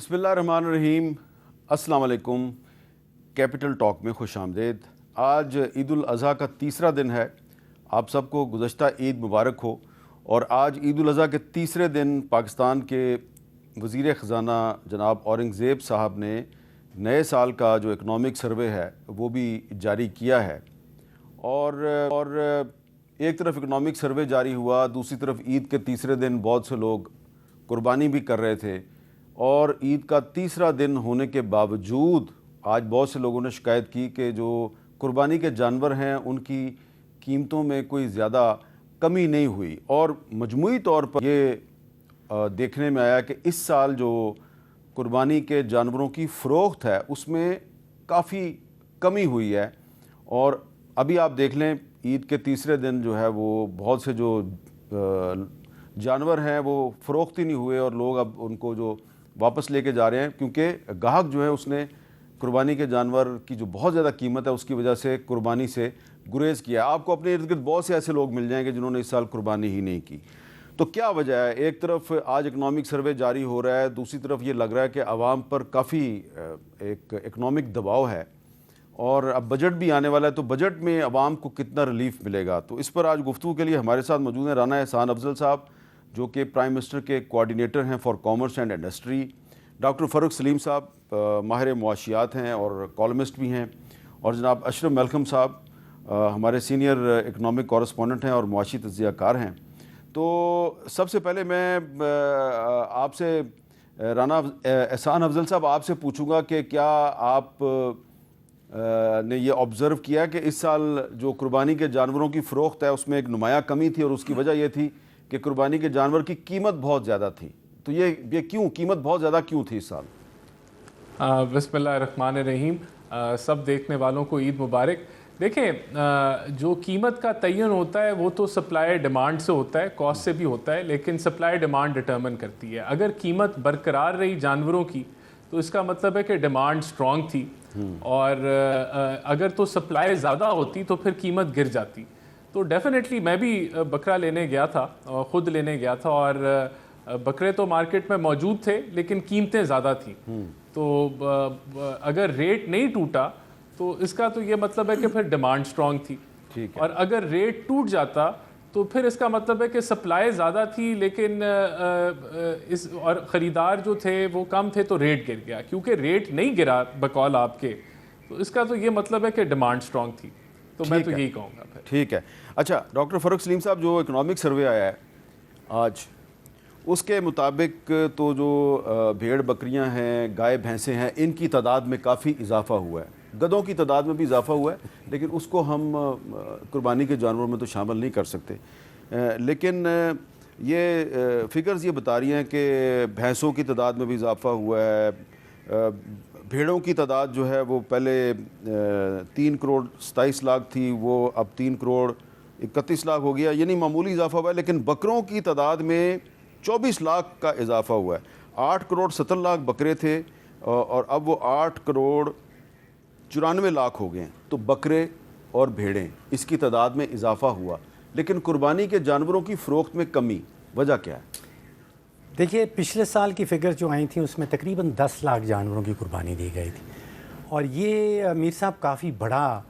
بسم اللہ الرحمن الرحیم. السلام علیکم. کیپٹل ٹاک میں خوش آمدید. آج عید الاضحیٰ کا تیسرا دن ہے. آپ سب کو گزشتہ عید مبارک ہو. اور آج عید الاضحیٰ کے تیسرے دن پاکستان کے وزیر خزانہ جناب اورنگزیب صاحب نے نئے سال کا جو اکنامک سروے ہے وہ بھی جاری کیا ہے. اور ایک طرف اکنامک سروے جاری ہوا، دوسری طرف عید کے تیسرے دن بہت سے لوگ قربانی بھی کر رہے تھے. اور عید کا تیسرا دن ہونے کے باوجود آج بہت سے لوگوں نے شکایت کی کہ جو قربانی کے جانور ہیں ان کی قیمتوں میں کوئی زیادہ کمی نہیں ہوئی. اور مجموعی طور پر یہ دیکھنے میں آیا کہ اس سال جو قربانی کے جانوروں کی فروخت ہے اس میں کافی کمی ہوئی ہے. اور ابھی آپ دیکھ لیں عید کے تیسرے دن جو ہے وہ بہت سے جو جانور ہیں وہ فروخت ہی نہیں ہوئے اور لوگ اب ان کو جو واپس لے کے جا رہے ہیں کیونکہ گاہک جو ہے اس نے قربانی کے جانور کی جو بہت زیادہ قیمت ہے اس کی وجہ سے قربانی سے گریز کیا. آپ کو اپنے ارد گرد بہت سے ایسے لوگ مل جائیں گے جنہوں نے اس سال قربانی ہی نہیں کی. تو کیا وجہ ہے؟ ایک طرف آج اکنامک سروے جاری ہو رہا ہے، دوسری طرف یہ لگ رہا ہے کہ عوام پر کافی ایک اکنامک دباؤ ہے اور اب بجٹ بھی آنے والا ہے، تو بجٹ میں عوام کو کتنا ریلیف ملے گا. تو اس پر آج گفتگو کے لیے ہمارے ساتھ موجود ہیں رانا احسان افضل صاحب جو کہ پرائم منسٹر کے کوآرڈینیٹر ہیں for commerce and industry, doctor Farooq Saleem صاحب ماہر معاشیات ہیں اور کالمسٹ بھی ہیں، اور جناب اشرف میلکم صاحب ہمارے سینئر اکنامک کورسپونڈنٹ ہیں اور معاشی تجزیہ کار ہیں. تو سب سے پہلے میں آپ سے رانا احسان افضل صاحب آپ سے پوچھوں گا کہ کیا آپ نے یہ آبزرو کیا کہ اس سال جو قربانی کے جانوروں کی فروخت ہے اس میں ایک نمایاں کمی تھی اور اس کی وجہ یہ تھی کہ قربانی کے جانور کی قیمت بہت زیادہ تھی. تو یہ کیوں قیمت بہت زیادہ کیوں تھی اس سال؟ بسم اللہ الرحمن الرحیم. سب دیکھنے والوں کو عید مبارک. دیکھیں جو قیمت کا تعین ہوتا ہے وہ تو سپلائی ڈیمانڈ سے ہوتا ہے، کاسٹ سے بھی ہوتا ہے، لیکن سپلائی ڈیمانڈ ڈٹرمن کرتی ہے. اگر قیمت برقرار رہی جانوروں کی تو اس کا مطلب ہے کہ ڈیمانڈ سٹرونگ تھی، اور اگر تو سپلائی زیادہ ہوتی تو پھر قیمت گر جاتی. تو ڈیفینیٹلی میں بھی بکرا لینے گیا تھا، خود لینے گیا تھا، اور بکرے تو مارکیٹ میں موجود تھے لیکن قیمتیں زیادہ تھیں. تو اگر ریٹ نہیں ٹوٹا تو اس کا تو یہ مطلب ہے کہ پھر ڈیمانڈ سٹرونگ تھی. اور اگر ریٹ ٹوٹ جاتا تو پھر اس کا مطلب ہے کہ سپلائی زیادہ تھی لیکن اور خریدار جو تھے وہ کم تھے تو ریٹ گر گیا. کیونکہ ریٹ نہیں گرا بقول آپ کے، تو اس کا تو یہ مطلب ہے کہ ڈیمانڈ سٹرونگ تھی. تو میں تو یہی کہوں گا پھر. ٹھیک ہے. اچھا ڈاکٹر فاروق سلیم صاحب، جو اکنامک سروے آیا ہے آج اس کے مطابق تو جو بھیڑ بکریاں ہیں، گائے بھینسیں ہیں، ان کی تعداد میں کافی اضافہ ہوا ہے. گدھوں کی تعداد میں بھی اضافہ ہوا ہے لیکن اس کو ہم قربانی کے جانوروں میں تو شامل نہیں کر سکتے. لیکن یہ فگرز یہ بتا رہی ہیں کہ بھینسوں کی تعداد میں بھی اضافہ ہوا ہے. بھیڑوں کی تعداد جو ہے وہ پہلے 3 کروڑ 27 لاکھ تھی، وہ اب 3 کروڑ 31 لاکھ ہو گیا، یعنی معمولی اضافہ ہوا ہے. لیکن بکروں کی تعداد میں 24 لاکھ کا اضافہ ہوا ہے. 8 کروڑ 70 لاکھ بکرے تھے اور اب وہ 8 کروڑ 94 لاکھ ہو گئے ہیں. تو بکرے اور بھیڑیں اس کی تعداد میں اضافہ ہوا لیکن قربانی کے جانوروں کی فروخت میں کمی. وجہ کیا ہے؟ دیکھیے پچھلے سال کی فگر جو آئی تھیں اس میں تقریباً 10 لاکھ جانوروں کی قربانی دی گئی تھی، اور یہ میر صاحب کافی بڑا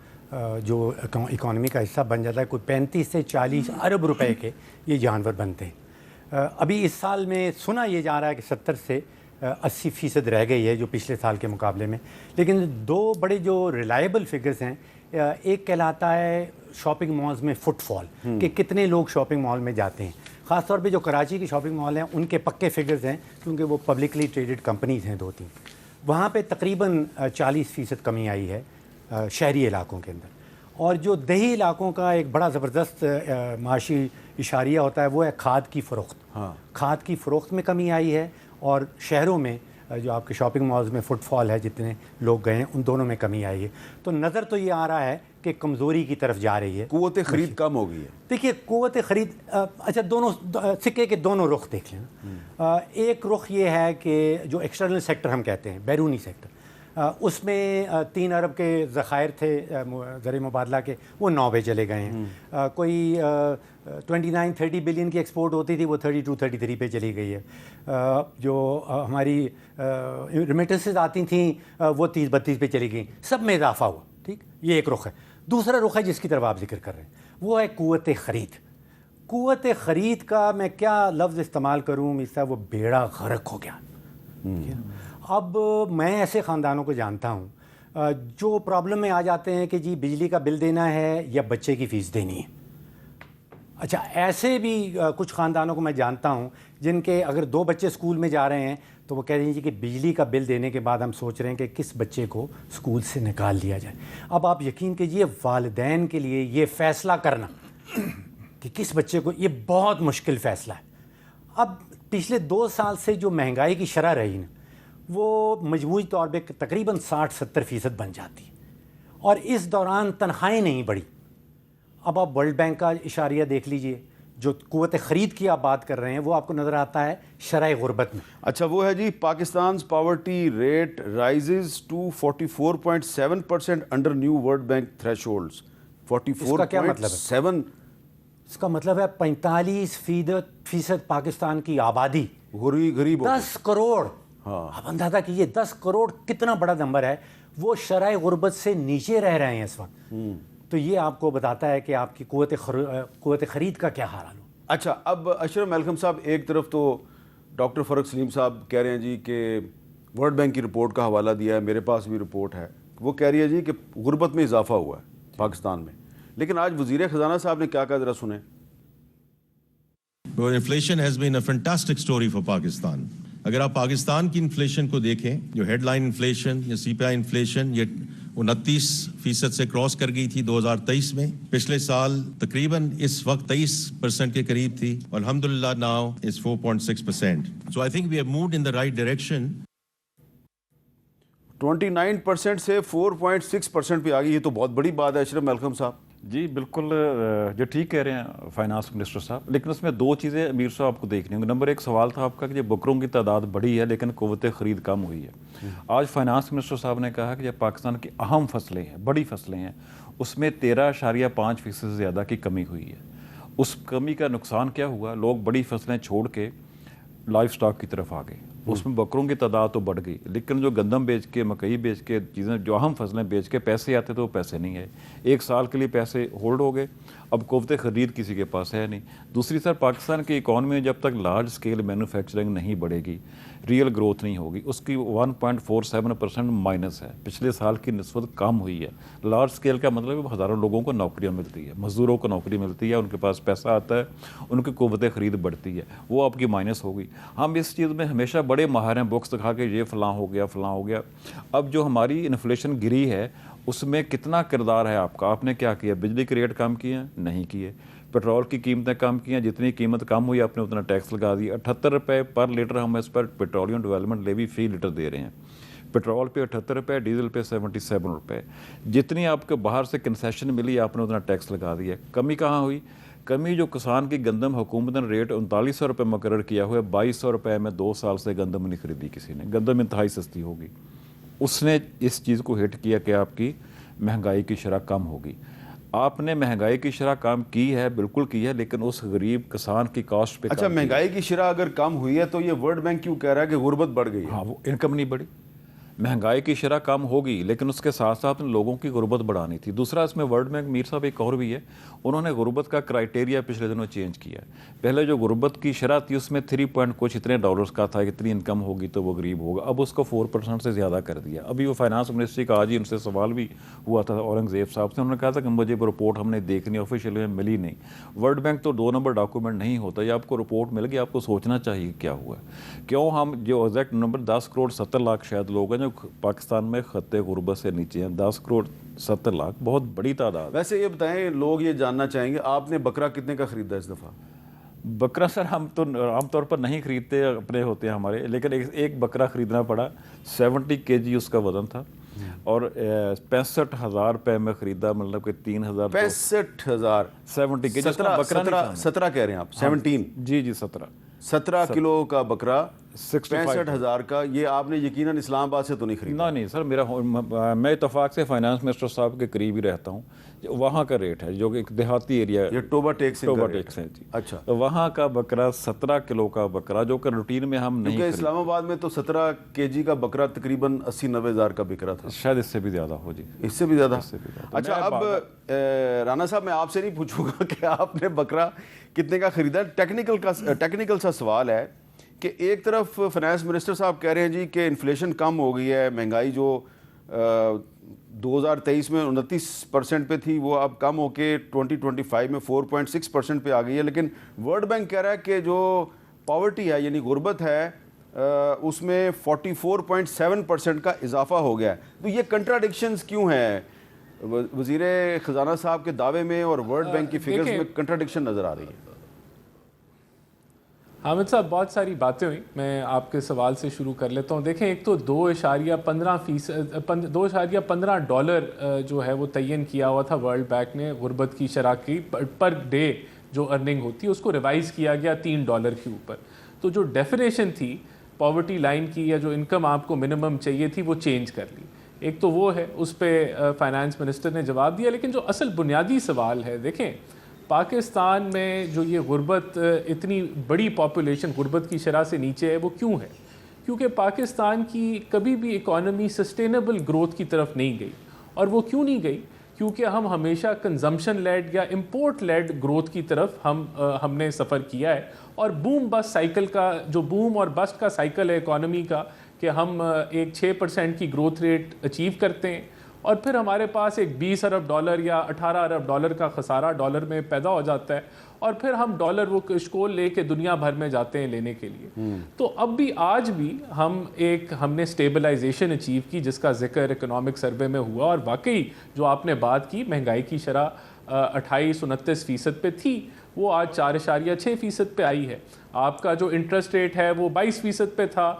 جو اکانومی کا حصہ بن جاتا ہے. کوئی 35 سے 40 ارب روپے کے یہ جانور بنتے ہیں. ابھی اس سال میں سنا یہ جا رہا ہے کہ 70 سے 80% رہ گئی ہے جو پچھلے سال کے مقابلے میں. لیکن دو بڑے جو ریلائبل فگرز ہیں، ایک کہلاتا ہے شاپنگ مالز میں فٹ فال، کہ کتنے لوگ شاپنگ مال میں جاتے ہیں. خاص طور پہ جو کراچی کی شاپنگ مال ہیں ان کے پکے فگرز ہیں کیونکہ وہ پبلکلی ٹریڈڈ کمپنیز ہیں 2-3. وہاں پہ تقریباً 40% کمی آئی ہے شہری علاقوں کے اندر. اور جو دیہی علاقوں کا ایک بڑا زبردست معاشی اشاریہ ہوتا ہے وہ ہے کھاد کی فروخت. کھاد کی فروخت میں کمی آئی ہے، اور شہروں میں جو آپ کے شاپنگ مالز میں فٹ فال ہے جتنے لوگ گئے ہیں ان دونوں میں کمی آئی ہے. تو نظر تو یہ آ رہا ہے کہ کمزوری کی طرف جا رہی ہے، قوت خرید کم ہو گئی ہے. دیکھیے قوت خرید اچھا دونوں سکے کے دونوں رخ دیکھ لیں. ایک رخ یہ ہے کہ جو ایکسٹرنل سیکٹر ہم کہتے ہیں، بیرونی سیکٹر، اس میں 3 ارب کے ذخائر تھے زر مبادلہ کے، وہ 9 پہ چلے گئے ہیں۔ کوئی 29-30 بلین کی ایکسپورٹ ہوتی تھی، وہ 32-33 پہ چلی گئی ہے۔ جو ہماری ریمیٹنسز آتی تھیں وہ 30-32 پہ چلی گئیں، سب میں اضافہ ہوا، ٹھیک، یہ ایک رخ ہے۔ دوسرا رخ ہے جس کی طرف آپ ذکر کر رہے ہیں، وہ ہے قوت خرید۔ قوت خرید کا میں کیا لفظ استعمال کروں میر صاحب، وہ بیڑا غرق ہو گیا۔ اب میں ایسے خاندانوں کو جانتا ہوں جو پرابلم میں آ جاتے ہیں کہ جی بجلی کا بل دینا ہے یا بچے کی فیس دینی ہے۔ اچھا، ایسے بھی کچھ خاندانوں کو میں جانتا ہوں جن کے اگر 2 بچے اسکول میں جا رہے ہیں تو وہ کہہ رہے ہیں جی کہ بجلی کا بل دینے کے بعد ہم سوچ رہے ہیں کہ کس بچے کو اسکول سے نکال دیا جائے۔ اب آپ یقین کیجیے والدین کے لیے یہ فیصلہ کرنا کہ کس بچے کو، یہ بہت مشکل فیصلہ ہے۔ اب پچھلے 2 سال سے جو مہنگائی کی شرح رہی نا، وہ مجموعی طور پہ تقریباً 60-70% بن جاتی ہے، اور اس دوران تنخواہیں نہیں بڑھی۔ اب آپ ورلڈ بینک کا اشاریہ دیکھ لیجئے، جو قوت خرید کی آپ بات کر رہے ہیں وہ آپ کو نظر آتا ہے شرح غربت میں۔ اچھا، وہ ہے جی پاکستان's poverty rate rises to 44.7% under new World Bank thresholds. 44.7 اس کا مطلب ہے 45% پاکستان کی آبادی غریب 10 کروڑ۔ آپ اندازہ کیجئے 10 کروڑ کتنا بڑا نمبر ہے، وہ شرح غربت سے نیچے رہ رہے ہیں اس وقت۔ تو یہ آپ کو بتاتا ہے کہ آپ کی قوت خرید کا کیا حال ہو۔ اچھا، اب اشرف ملکم صاحب، ایک طرف تو ڈاکٹر فرق سلیم صاحب کہہ رہے ہیں جی کہ ورلڈ بینک کی رپورٹ کا حوالہ دیا ہے، میرے پاس بھی رپورٹ ہے، وہ کہہ رہی ہے جی کہ غربت میں اضافہ ہوا ہے پاکستان میں۔ لیکن آج وزیر خزانہ صاحب نے کیا کہا، ذرا سنیں۔ Inflation has been a fantastic story for Pakistan. اگر آپ پاکستان کی انفلیشن کو دیکھیں، جو ہیڈ لائن انفلیشن یا سی پی آئی انفلیشن، یہ 29% سے کراس کر گئی تھی 2023 میں۔ پچھلے سال تقریباً اس وقت 23% کے قریب تھی، اور الحمدللہ now is 4.6%۔ So I think we have moved in the right direction. 29% سے 4.6% پہ آ گئی، یہ تو بہت بڑی بات ہے اشرف ملکم صاحب۔ جی بالکل، جو ٹھیک کہہ رہے ہیں فائنانس منسٹر صاحب، لیکن اس میں 2 چیزیں امیر صاحب آپ کو دیکھنی ہوں گی۔ نمبر 1 سوال تھا آپ کا کہ یہ بکروں کی تعداد بڑھی ہے لیکن قوت خرید کم ہوئی ہے۔ آج فائنانس منسٹر صاحب نے کہا کہ یہ پاکستان کی اہم فصلیں ہیں، بڑی فصلیں ہیں، اس میں 13.5% سے زیادہ کی کمی ہوئی ہے۔ اس کمی کا نقصان کیا ہوا؟ لوگ بڑی فصلیں چھوڑ کے لائف سٹاک کی طرف آ گئے، اس میں بکروں کی تعداد تو بڑھ گئی، لیکن جو گندم بیچ کے، مکئی بیچ کے، چیزیں جو اہم فصلیں بیچ کے پیسے آتے تھے وہ پیسے نہیں آئے۔ 1 سال کے لیے پیسے ہولڈ ہو گئے، اب قوت خرید کسی کے پاس ہے نہیں۔ دوسری طرف پاکستان کی اکانومی میں جب تک لارج اسکیل مینوفیکچرنگ نہیں بڑھے گی، ریئل گروتھ نہیں ہوگی، اس کی 1.47% مائنس ہے، پچھلے سال کی نسبت کم ہوئی ہے۔ لارج اسکیل کا مطلب ہے ہزاروں لوگوں کو نوکریاں ملتی ہے، مزدوروں کو نوکری ملتی ہے، ان کے پاس پیسہ آتا ہے، ان کی قوت خرید بڑھتی ہے، وہ آپ کی مائنس ہوگی۔ ہم اس چیز میں ہمیشہ بڑے ماہر ہیں، بکس دکھا کے یہ فلاں ہو گیا، فلاں ہو گیا۔ اب جو ہماری انفلیشن گری ہے اس میں کتنا کردار ہے آپ کا؟ آپ نے کیا کیا؟ بجلی کے ریٹ کم کیے؟ نہیں کیے۔ پیٹرول کی قیمتیں کم کی ہیں، جتنی قیمت کم ہوئی آپ نے اتنا ٹیکس لگا دیا۔ 78 روپے پر لیٹر ہم اس پر پیٹرولیم ڈیولپمنٹ لیوی فی لیٹر دے رہے ہیں۔ پیٹرول پہ 78 روپے، ڈیزل پہ 77 روپے۔ جتنی آپ کو باہر سے کنسیشن ملی آپ نے اتنا ٹیکس لگا دیا۔ کمی کہاں ہوئی؟ کمی جو کسان کی گندم حکومت نے ریٹ 3900 روپے مقرر کیا ہوا ہے، 2200 روپے میں 2 سال سے گندم نہیں خریدی کسی نے۔ گندم انتہائی سستی ہوگی، اس نے اس چیز کو ہٹ کیا کہ آپ کی مہنگائی کی شرح کم ہوگی۔ آپ نے مہنگائی کی شرح کم کی ہے، بالکل کی ہے، لیکن اس غریب کسان کی کاسٹ پہ اچھا، مہنگائی کی شرح اگر کم ہوئی ہے تو یہ ورلڈ بینک کیوں کہہ رہا ہے کہ غربت بڑھ گئی ہے؟ ہاں، وہ انکم نہیں بڑھی۔ مہنگائی کی شرح کم ہوگی لیکن اس کے ساتھ ساتھ لوگوں کی غربت بڑھانی تھی۔ دوسرا اس میں ورلڈ بینک، میر صاحب ایک اور بھی ہے، انہوں نے غربت کا کرائٹیریا پچھلے دنوں چینج کیا ہے۔ پہلے جو غربت کی شرح تھی اس میں 3 پوائنٹ کچھ اتنے ڈالرز کا تھا، اتنی انکم ہوگی تو وہ غریب ہوگا، اب اس کو 4% سے زیادہ کر دیا۔ ابھی وہ فائنانس منسٹری کا آج ہی ان سے سوال بھی ہوا تھا اورنگزیب صاحب سے، انہوں نے کہا تھا کہ مجھے وہ رپورٹ ہم نے دیکھنی، آفیشیل میں ملی نہیں۔ ورلڈ بینک تو 2 نمبر ڈاکومنٹ نہیں ہوتا، یہ آپ کو رپورٹ مل گئی، آپ کو سوچنا چاہیے کیا ہوا ہے، کیوں ہم جو ایگزیکٹ نمبر 10 کروڑ 70 لاکھ شاید لوگ ہیں جو پاکستان میں خطے غربت سے نیچے ہیں۔ 10 کروڑ 70 لاکھ بہت بڑی تعداد۔ ویسے یہ بتائیں، لوگ یہ جاننا چاہیں گے آپ نے بکرا کتنے کا خریدا اس دفعہ؟ بکرا سر ہم تو عام طور پر نہیں خریدتے، اپنے ہوتے ہیں ہمارے، لیکن ایک بکرا خریدنا پڑا، 70 kg اس کا وزن تھا، اور 65,000 روپے میں خریدا، مطلب کہ 3,000 65,000 70 kg۔ 17 کہہ رہے ہیں آپ؟ 17 جی 17 کلو کا بکرا 65,000 کا. یہ آپ نے یقیناً اسلام آباد سے تو نہیں خریدا؟ نہیں سر، میں اتفاق سے فائنانس منسٹر صاحب کے قریب ہی رہتا ہوں. وہاں کا ریٹ ہے جو کہ ایک دیہاتی ایریا یہ ٹوبا ٹیکس ہے جی. اچھا. وہاں کا بکرا 17 کلو کا بکرا جو کہ روٹین میں ہم نہیں کیونکہ اسلام آباد میں تو 17 kg کا بکرا تقریباً 80-90 ہزار کا بک رہا تھا. شاید اس سے بھی زیادہ ہو جی. اس سے بھی زیادہ. اچھا اب رانا صاحب میں آپ سے نہیں پوچھوں گا کہ آپ نے بکرا کتنے کا خریدا. ٹیکنیکل سا سوال ہے کہ ایک طرف فائنانس منسٹر صاحب کہہ رہے ہیں جی کہ انفلیشن کم ہو گئی ہے، مہنگائی جو 2023 میں 29% پہ تھی وہ اب کم ہو کے 2025 میں 4.6% پہ آ گئی ہے، لیکن ورلڈ بینک کہہ رہا ہے کہ جو پاورٹی ہے یعنی غربت ہے اس میں 44.7% کا اضافہ ہو گیا ہے. تو یہ کنٹراڈکشنز کیوں ہیں وزیر خزانہ صاحب کے دعوے میں اور ورلڈ بینک کی فگرز میں کنٹراڈکشن نظر آ رہی ہے؟ حامد صاحب بہت ساری باتیں ہوئیں، میں آپ کے سوال سے شروع کر لیتا ہوں. دیکھیں ایک تو $2.15 جو ہے وہ تعین کیا ہوا تھا ورلڈ بینک نے غربت کی شرح کی پر ڈے جو ارننگ ہوتی ہے اس کو ریوائز کیا گیا $3 کے اوپر. تو جو ڈیفینیشن تھی پاورٹی لائن کی یا جو انکم آپ کو منیمم چاہیے تھی وہ چینج کر لی. ایک تو وہ ہے، اس پہ فائنانس منسٹر نے جواب دیا. لیکن جو اصل بنیادی سوال ہے، دیکھیں پاکستان میں جو یہ غربت اتنی بڑی پاپولیشن غربت کی شرح سے نیچے ہے وہ کیوں ہے؟ کیونکہ پاکستان کی کبھی بھی اکانومی سسٹینیبل گروتھ کی طرف نہیں گئی. اور وہ کیوں نہیں گئی؟ کیونکہ ہم ہمیشہ کنزمپشن لیڈ یا امپورٹ لیڈ گروتھ کی طرف ہم نے سفر کیا ہے. اور بوم بس سائیکل کا جو بوم اور بسٹ کا سائیکل ہے اکانومی کا کہ ہم ایک 6% کی گروتھ ریٹ اچیو کرتے ہیں اور پھر ہمارے پاس ایک $20 ارب یا $18 ارب کا خسارہ ڈالر میں پیدا ہو جاتا ہے اور پھر ہم ڈالر وہ کشکول لے کے دنیا بھر میں جاتے ہیں لینے کے لیے. تو اب بھی آج بھی ہم نے اسٹیبلائزیشن اچیو کی جس کا ذکر اکنامک سروے میں ہوا. اور واقعی جو آپ نے بات کی مہنگائی کی شرح 28-29% پہ تھی وہ آج 4.6% پہ آئی ہے. آپ کا جو انٹرسٹ ریٹ ہے وہ 22% پہ تھا،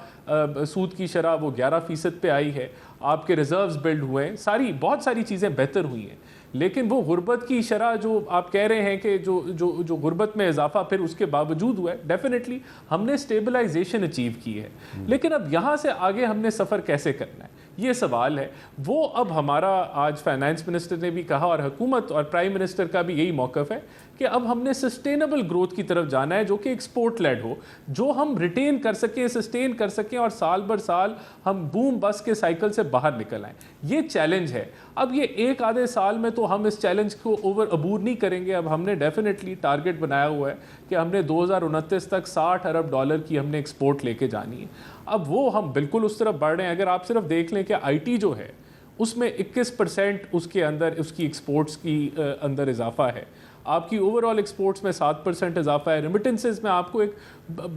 سود کی شرح وہ 11% پہ آئی ہے. آپ کے ریزروز بلڈ ہوئے ہیں، بہت ساری چیزیں بہتر ہوئی ہیں. لیکن وہ غربت کی شرح جو آپ کہہ رہے ہیں کہ جو غربت میں اضافہ پھر اس کے باوجود ہوا ہے، ڈیفینیٹلی ہم نے اسٹیبلائزیشن اچیو کی ہے. لیکن اب یہاں سے آگے ہم نے سفر کیسے کرنا ہے یہ سوال ہے. وہ اب ہمارا آج فائنانس منسٹر نے بھی کہا اور حکومت اور پرائم منسٹر کا بھی یہی موقف ہے کہ اب ہم نے سسٹینیبل گروتھ کی طرف جانا ہے جو کہ ایکسپورٹ لیڈ ہو، جو ہم ریٹین کر سکیں، سسٹین کر سکیں اور سال بر سال ہم بوم بس کے سائیکل سے باہر نکل آئیں. یہ چیلنج ہے. اب یہ ایک آدھے سال میں تو ہم اس چیلنج کو عبور نہیں کریں گے. اب ہم نے ڈیفینیٹلی ٹارگٹ بنایا ہوا ہے کہ ہم نے 2029 تک $60 ارب کی ہم نے ایکسپورٹ لے کے جانی ہے. اب وہ ہم بالکل اس طرف بڑھ رہے ہیں. اگر آپ صرف دیکھ لیں کہ آئی ٹی جو ہے اس میں 21% اس کے اندر اس کی ایکسپورٹس کی اندر اضافہ ہے. آپ کی اوور آل ایکسپورٹس میں 7% اضافہ ہے. ریمیٹنسز میں آپ کو ایک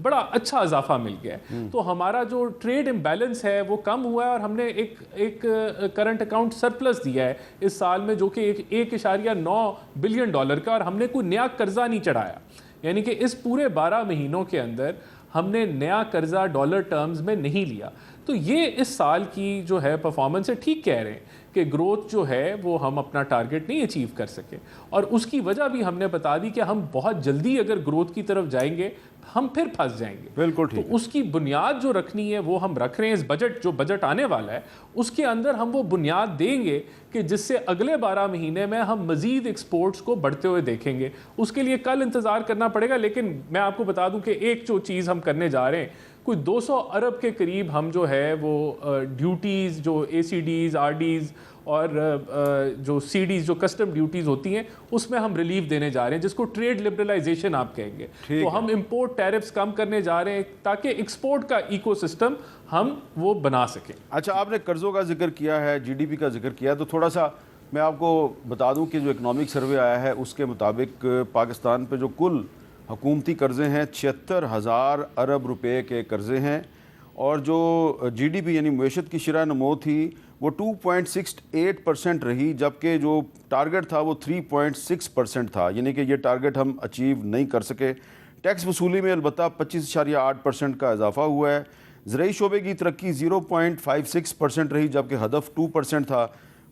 بڑا اچھا اضافہ مل گیا ہے. تو ہمارا جو ٹریڈ امبیلنس ہے وہ کم ہوا ہے اور ہم نے ایک کرنٹ اکاؤنٹ سرپلس دیا ہے اس سال میں جو کہ $1.9 بلین کا، اور ہم نے کوئی نیا قرضہ نہیں چڑھایا. یعنی کہ اس پورے 12 مہینوں کے اندر ہم نے نیا قرضہ ڈالر ٹرمز میں نہیں لیا. تو یہ اس سال کی جو ہے پرفارمنس ہے. ٹھیک کہہ رہے ہیں کہ گروتھ جو ہے وہ ہم اپنا ٹارگٹ نہیں اچیو کر سکے اور اس کی وجہ بھی ہم نے بتا دی کہ ہم بہت جلدی اگر گروتھ کی طرف جائیں گے ہم پھر پھنس جائیں گے. بالکل ٹھیک. تو اس کی بنیاد جو رکھنی ہے وہ ہم رکھ رہے ہیں. اس بجٹ جو بجٹ آنے والا ہے اس کے اندر ہم وہ بنیاد دیں گے کہ جس سے اگلے 12 مہینے میں ہم مزید ایکسپورٹس کو بڑھتے ہوئے دیکھیں گے. اس کے لیے کل انتظار کرنا پڑے گا. لیکن میں آپ کو بتا دوں کہ ایک جو چیز ہم کرنے جا رہے ہیں کوئی 200 ارب کے قریب ہم جو ہے وہ ڈیوٹیز جو اے سی ڈیز آر ڈیز اور جو سی ڈیز جو کسٹم ڈیوٹیز ہوتی ہیں اس میں ہم ریلیف دینے جا رہے ہیں جس کو ٹریڈ لبرلائزیشن آپ کہیں گے. تو ہم امپورٹ ٹیرفز کم کرنے جا رہے ہیں تاکہ ایکسپورٹ کا ایکو سسٹم ہم وہ بنا سکیں. اچھا آپ نے قرضوں کا ذکر کیا ہے، جی ڈی پی کا ذکر کیا ہے، تو تھوڑا سا میں آپ کو بتا دوں کہ جو اکنامک سروے آیا ہے اس کے مطابق پاکستان پہ جو کل حکومتی قرضے ہیں 76,000 ارب روپے کے قرضے ہیں اور جو جی ڈی پی یعنی معیشت کی شرح نمو تھی وہ 2.68% رہی جبکہ جو ٹارگٹ تھا وہ 3.6% تھا. یعنی کہ یہ ٹارگٹ ہم اچیو نہیں کر سکے. ٹیکس وصولی میں البتہ 25.8% کا اضافہ ہوا ہے. زرعی شعبے کی ترقی 0.56% رہی جبکہ ہدف 2% تھا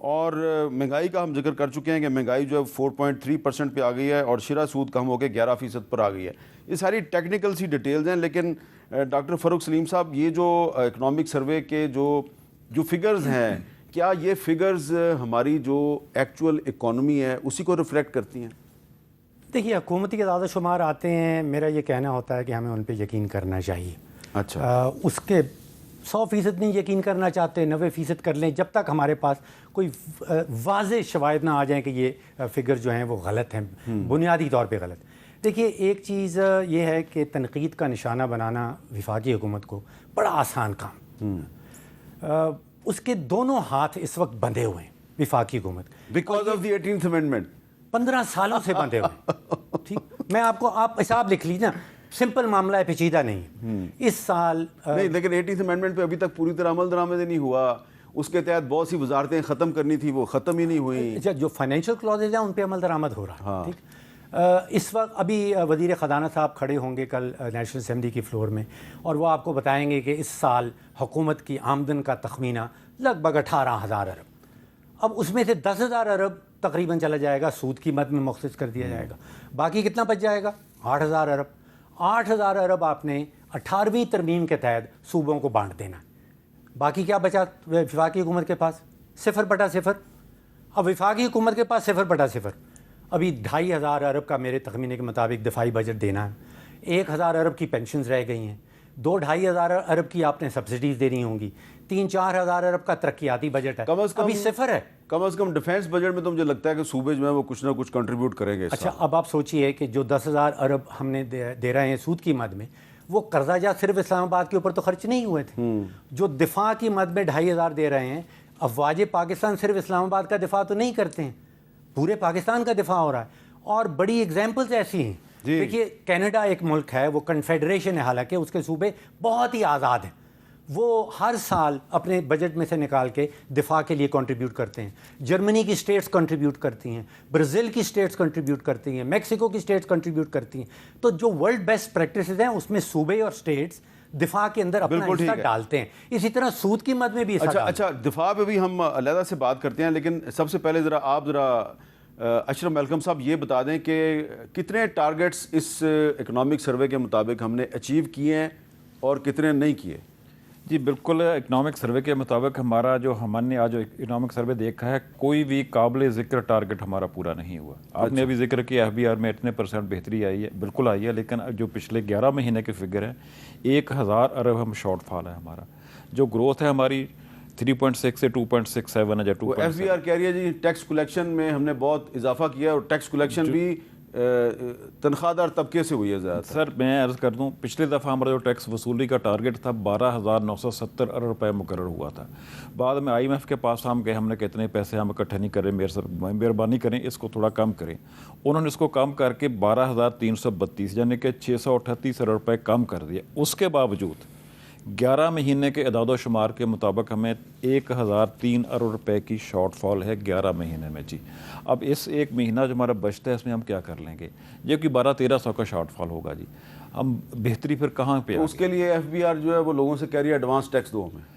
اور مہنگائی کا ہم ذکر کر چکے ہیں کہ مہنگائی جو ہے 4.3% پہ آ گئی ہے اور شرح سود کم ہو کے 11% پر آ گئی ہے. یہ ساری ٹیکنیکل سی ڈیٹیلز ہیں, لیکن ڈاکٹر فاروق سلیم صاحب, یہ جو اکنامک سروے کے جو فگرز ہیں, کیا یہ فگرز ہماری جو ایکچوئل اکانومی ہے اسی کو ریفلیکٹ کرتی ہیں؟ دیکھیے, حکومتی کے اعداد و شمار آتے ہیں, میرا یہ کہنا ہوتا ہے کہ ہمیں ان پہ یقین کرنا چاہیے. اچھا, اس کے 100% نہیں یقین کرنا چاہتے, 90% کر لیں, جب تک ہمارے پاس کوئی واضح شواہد نہ آ جائیں کہ یہ فگر جو ہیں وہ غلط ہیں, بنیادی طور پہ غلط. دیکھیے, ایک چیز یہ ہے کہ تنقید کا نشانہ بنانا وفاقی حکومت کو بڑا آسان کام. اس کے دونوں ہاتھ اس وقت بندھے ہوئے ہیں وفاقی حکومت, because of the 18th amendment. 15 سالوں سے بندھے ہوئے. ٹھیک, میں آپ حساب لکھ لیجیے نا, سمپل معاملہ ہے, پیچیدہ نہیں. اس سال نہیں, لیکن 18th امینڈمنٹ پہ ابھی تک پوری طرح عمل درآمد نہیں ہوا. اس کے تحت بہت سی وزارتیں ختم کرنی تھی, وہ ختم ہی نہیں ہوئی. جو فائنینشیل کلوزز ہیں ان پہ عمل درآمد ہو رہا ہے. ٹھیک, اس وقت ابھی وزیر خزانہ صاحب کھڑے ہوں گے کل نیشنل اسمبلی کی فلور میں, اور وہ آپ کو بتائیں گے کہ اس سال حکومت کی آمدن کا تخمینہ لگ بھگ 18,000 ارب. اب اس میں سے 10,000 ارب تقریباً چلا جائے گا سود کی مد میں مختص کر دیا جائے گا. باقی کتنا بچ جائے گا؟ 8,000 ارب. 8,000 ارب آپ نے 18ویں ترمیم کے تحت صوبوں کو بانٹ دینا. باقی کیا بچا وفاقی حکومت کے پاس؟ 0/0. اب وفاقی حکومت کے پاس 0/0. ابھی 2,500 ارب کا میرے تخمینے کے مطابق دفاعی بجٹ دینا ہے. 1,000 ارب کی پینشنز رہ گئی ہیں, 2-2,500 ارب کی آپ نے سبسڈیز دینی ہوں گی, 3-4 ارب کا ترقیاتی بجٹ ہے. ابھی 0 ہے. کم از کم ڈیفینس بجٹ میں تو مجھے لگتا ہے کہ صوبے جو ہیں وہ کچھ نہ کچھ کنٹریبیوٹ کریں گے. اچھا, اب آپ سوچئے کہ جو 10,000 ارب ہم نے دے رہے ہیں سود کی مد میں, وہ قرضہ جات صرف اسلام آباد کے اوپر تو خرچ نہیں ہوئے تھے. جو دفاع کی مد میں 2,500 دے رہے ہیں, افواج پاکستان صرف اسلام آباد کا دفاع تو نہیں کرتے ہیں, پورے پاکستان کا دفاع ہو رہا ہے. اور بڑی ایگزامپلز ایسی ہیں. دیکھیے, کینیڈا ایک ملک ہے, وہ کنفیڈریشن ہے, حالانکہ اس کے صوبے بہت ہی آزاد ہیں. وہ ہر سال اپنے بجٹ میں سے نکال کے دفاع کے لیے کنٹریبیوٹ کرتے ہیں. جرمنی کی اسٹیٹس کنٹریبیوٹ کرتی ہیں, برازیل کی اسٹیٹس کنٹریبیوٹ کرتی ہیں, میکسیکو کی اسٹیٹس کنٹریبیوٹ کرتی ہیں. تو جو ورلڈ بیسٹ پریکٹسز ہیں اس میں صوبے اور اسٹیٹس دفاع کے اندر اپنا حصہ ڈالتے ہیں. اسی طرح سود کی مد میں بھی حصہ. اچھا, دفاع پہ بھی ہم علیحدہ سے بات کرتے ہیں, لیکن سب سے پہلے آپ اشرف میلکم صاحب یہ بتا دیں کہ کتنے ٹارگٹس اس اکنامک سروے کے مطابق ہم نے اچیو کیے ہیں اور کتنے نہیں کیے؟ جی بالکل, اکنامک سروے کے مطابق ہمارا جو ہم نے آج اکنامک سروے دیکھا ہے, کوئی بھی قابل ذکر ٹارگٹ ہمارا پورا نہیں ہوا. آپ نے ابھی ذکر کیا FBR میں اتنے % بہتری آئی ہے, بالکل آئی ہے, لیکن جو پچھلے 11 مہینے کے فگر ہیں 1,000 ارب ہم شارٹ فال ہے ہمارا. جو گروتھ ہے ہماری 3.6 سے 2.67 ہے. FBR کہہ رہی ہے جی ٹیکس کلیکشن میں ہم نے بہت اضافہ کیا, اور ٹیکس کلیکشن بھی تنخواہ دار طبقے سے ہوئی ہے زیادہ. سر میں عرض کر دوں, پچھلے دفعہ ہمارا جو ٹیکس وصولی کا ٹارگٹ تھا 12,970 ارب روپے مقرر ہوا تھا. بعد میں IMF کے پاس ہم گئے, ہم نے کتنے پیسے ہم اکٹھے نہیں کریں, مہربانی کریں اس کو تھوڑا کم کریں. انہوں نے اس کو کم کر کے 12,332 یعنی کہ 638 ارب روپے کم کر دیا. اس کے باوجود 11 مہینے کے اعداد و شمار کے مطابق ہمیں 1,003 ارب روپے کی شارٹ فال ہے 11 مہینے میں. جی اب اس ایک مہینہ جو ہمارا بچتا ہے اس میں ہم کیا کر لیں گے؟ یہ کہ 1200-1300 کا شارٹ فال ہوگا. جی ہم بہتری پھر کہاں پہ؟ اس کے لیے FBR جو ہے وہ لوگوں سے کہہ رہی ہے ایڈوانس ٹیکس دو ہمیں.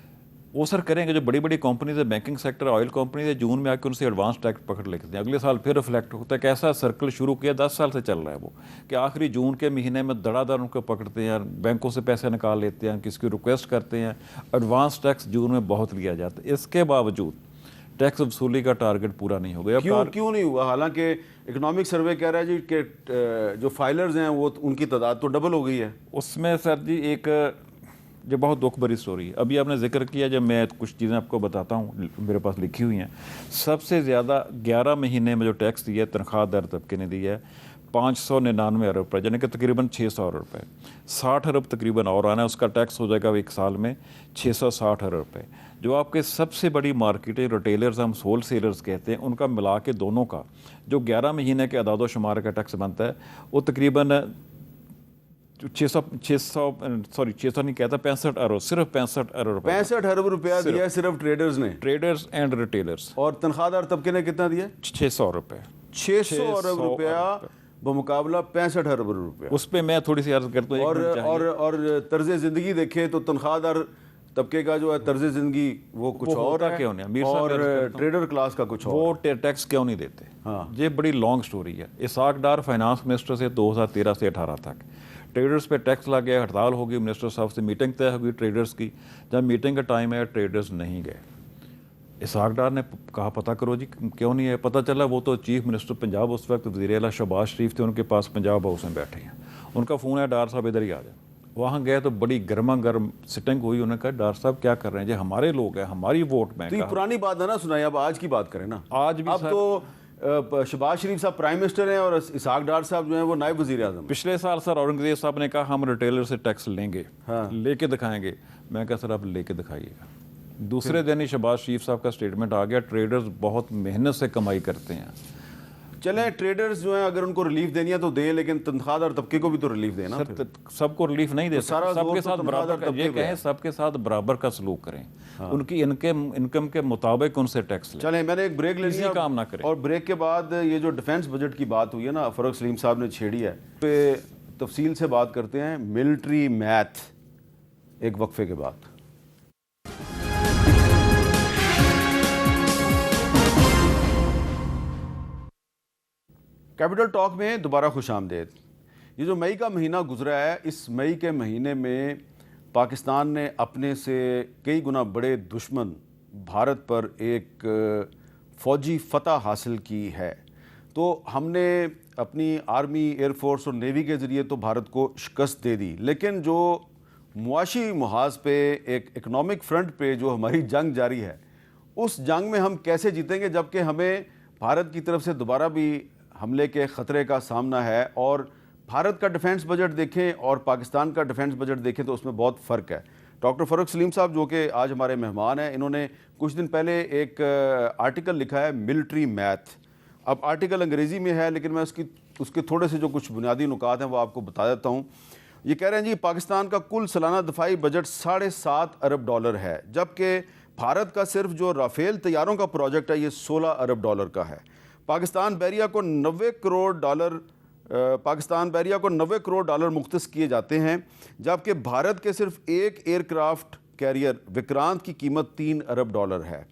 وہ سر کریں گے, جو بڑی بڑی کمپنیز ہے, بینکنگ سیکٹر, آئل کمپنیز ہے, جون میں آ کے ان سے ایڈوانس ٹیکس پکڑ لیتے ہیں, اگلے سال پھر ریفلیکٹ ہوتا ہے. کیسا سرکل شروع کیا 10 سال سے چل رہا ہے وہ, کہ آخری جون کے مہینے میں دڑا دڑ ان کو پکڑتے ہیں, بینکوں سے پیسے نکال لیتے ہیں, کسی کی ریکویسٹ کرتے ہیں, ایڈوانس ٹیکس جون میں بہت لیا جاتا ہے. اس کے باوجود ٹیکس وصولی کا ٹارگٹ پورا نہیں ہو گیا. کیوں نہیں ہوا؟ حالانکہ اکنامک سروے کہہ رہا ہے جی کہ جو فائلرز ہیں وہ ان کی تعداد تو ڈبل ہو گئی ہے. اس میں سر جی ایک جو بہت دکھ بھری سٹوری ہے, ابھی آپ نے ذکر کیا, جب میں کچھ چیزیں آپ کو بتاتا ہوں میرے پاس لکھی ہوئی ہیں. سب سے زیادہ 11 مہینے میں جو ٹیکس دیا ہے تنخواہ دار طبقے نے دیا ہے 599 ارب روپے, یعنی کہ تقریباً 600 ارب روپے. 60 ارب تقریباً اور آنا ہے, اس کا ٹیکس ہو جائے گا ایک سال میں 660 ارب روپے. جو آپ کے سب سے بڑی مارکیٹیں ریٹیلرز, ہم ہول سیلرز کہتے ہیں, ان کا ملا کے دونوں کا جو 11 مہینے کے اعداد و شمار کا ٹیکس بنتا ہے وہ تقریباً 600 نہیں کہتا 65 ارب, صرف 65 ارب روپے. 65 ارب روپیہ دیا ہے صرف ٹریڈرز نے, ٹریڈرز اینڈ ریٹیلرز. اور تنخواہ دار طبقے نے کتنا دیا؟ 600 روپے. 600 ارب روپیہ بمقابلہ 65 ارب روپیہ. اس پہ میں تھوڑی سی عرض کرتا ہوں. اور طرز زندگی دیکھیں تو تنخواہ دار طبقے کا جو ہے طرز زندگی وہ کچھ اور ہے کیوں نہیں امیر صاحب اور ٹریڈر کلاس کا کچھ اور. وہ ٹیکس کیوں نہیں دیتے؟ یہ بڑی لانگ سٹوری ہے. اسحاق ڈار فائنانس منسٹر سے 2013 سے 18 تک ٹریڈرز پہ ٹیکس لگ گیا, ہڑتال ہوگی, منسٹر صاحب سے میٹنگ طے ہوگی ٹریڈرز کی. جب میٹنگ کا ٹائم ہے ٹریڈرز نہیں گئے. اسحاق ڈار نے کہا پتہ کرو جی کیوں نہیں ہے. پتہ چلا وہ تو چیف منسٹر پنجاب اس وقت وزیر اعلیٰ شہباز شریف تھے, ان کے پاس پنجاب ہاؤس میں بیٹھے ہیں. ان کا فون ہے ڈار صاحب ادھر ہی آ جائیں. وہاں گئے تو بڑی گرما گرم سٹنگ ہوئی. انہوں نے کہا ڈار صاحب کیا کر رہے ہیں جی, ہمارے لوگ ہیں, ہماری ووٹ بینک. تو یہ پرانی بات ہے نا, سنائیں اب آج کی بات کریں نا. آج بھی اب تو شہباز شریف صاحب پرائم منسٹر ہیں اور اسحاق ڈار صاحب جو ہیں وہ نائب وزیر اعظم. پچھلے سال سر اورنگزیب صاحب نے کہا ہم ریٹیلر سے ٹیکس لیں گے, لے کے دکھائیں گے. میں کہا سر آپ لے کے دکھائیے گا. دوسرے دن ہی شہباز شریف صاحب کا اسٹیٹمنٹ آ گیا ٹریڈرز بہت محنت سے کمائی کرتے ہیں. چلیں ٹریڈرز جو ہیں اگر ان کو ریلیف دینی ہے تو دیں, لیکن تنخواہ دار طبقے کو بھی تو ریلیف دینا. سب کو ریلیف نہیں دے سارا سب زور کے تو ساتھ تنخواہ برابر دار یہ طبقے کہیں سب کے ساتھ برابر کا سلوک کریں. ان کی انکم کے مطابق ان سے ٹیکس لیں. چلیں میں نے ایک بریک لینی ہے کام نہ کریں. اور بریک کے بعد یہ جو ڈیفنس بجٹ کی بات ہوئی ہے نا, فاروق سلیم صاحب نے چھیڑی ہے, پہ تفصیل سے بات کرتے ہیں. ملٹری میتھ ایک وقفے کے بعد. کیپٹل ٹاک میں دوبارہ خوش آمدید. یہ جو مئی کا مہینہ گزرا ہے, اس مئی کے مہینے میں پاکستان نے اپنے سے کئی گنا بڑے دشمن بھارت پر ایک فوجی فتح حاصل کی ہے. تو ہم نے اپنی آرمی, ایئر فورس اور نیوی کے ذریعے تو بھارت کو شکست دے دی, لیکن جو معاشی محاذ پہ ایک اکنامک فرنٹ پہ جو ہماری جنگ جاری ہے, اس جنگ میں ہم کیسے جیتیں گے جبکہ ہمیں بھارت کی طرف سے دوبارہ بھی حملے کے خطرے کا سامنا ہے. اور بھارت کا ڈیفنس بجٹ دیکھیں اور پاکستان کا ڈیفنس بجٹ دیکھیں تو اس میں بہت فرق ہے. ڈاکٹر فاروق سلیم صاحب جو کہ آج ہمارے مہمان ہیں, انہوں نے کچھ دن پہلے ایک آرٹیکل لکھا ہے ملٹری میتھ. اب آرٹیکل انگریزی میں ہے لیکن میں اس کے تھوڑے سے جو کچھ بنیادی نکات ہیں وہ آپ کو بتا دیتا ہوں. یہ کہہ رہے ہیں جی پاکستان کا کل سالانہ دفاعی بجٹ $7.5 ارب ہے, جبکہ بھارت کا صرف جو رافیل طیاروں کا پروجیکٹ ہے یہ $16 ارب کا ہے. پاکستان بحریہ کو $90 کروڑ مختص کیے جاتے ہیں, جبکہ بھارت کے صرف ایک ایئر کرافٹ کیریئر وکرانت کی قیمت $3 ارب ہے.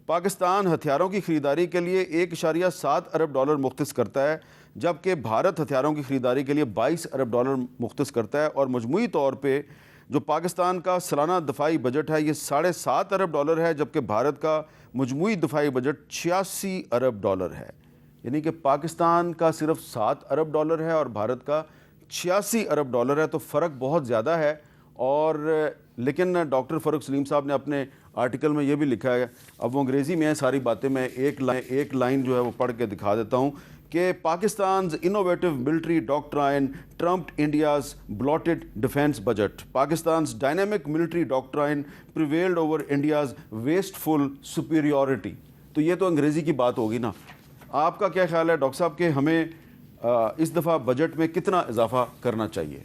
پاکستان ہتھیاروں کی خریداری کے لیے $1.7 ارب مختص کرتا ہے, جبکہ بھارت ہتھیاروں کی خریداری کے لیے $22 ارب مختص کرتا ہے. اور مجموعی طور پہ جو پاکستان کا سالانہ دفاعی بجٹ ہے یہ $7.5 ارب ہے, جبکہ بھارت کا مجموعی دفاعی بجٹ $86 ارب ہے. یعنی کہ پاکستان کا صرف $7 ارب ہے اور بھارت کا $86 ارب ہے, تو فرق بہت زیادہ ہے. اور لیکن ڈاکٹر فاروق سلیم صاحب نے اپنے آرٹیکل میں یہ بھی لکھا ہے, اب وہ انگریزی میں ہیں ساری باتیں, میں ایک لائن جو ہے وہ پڑھ کے دکھا دیتا ہوں کہ Pakistan's innovative military doctrine trumped India's bloated defence budget. Pakistan's dynamic military doctrine prevailed over India's wasteful superiority. تو یہ تو انگریزی کی بات ہوگی نا. آپ کا کیا خیال ہے ڈاکٹر صاحب کہ ہمیں اس دفعہ بجٹ میں کتنا اضافہ کرنا چاہیے؟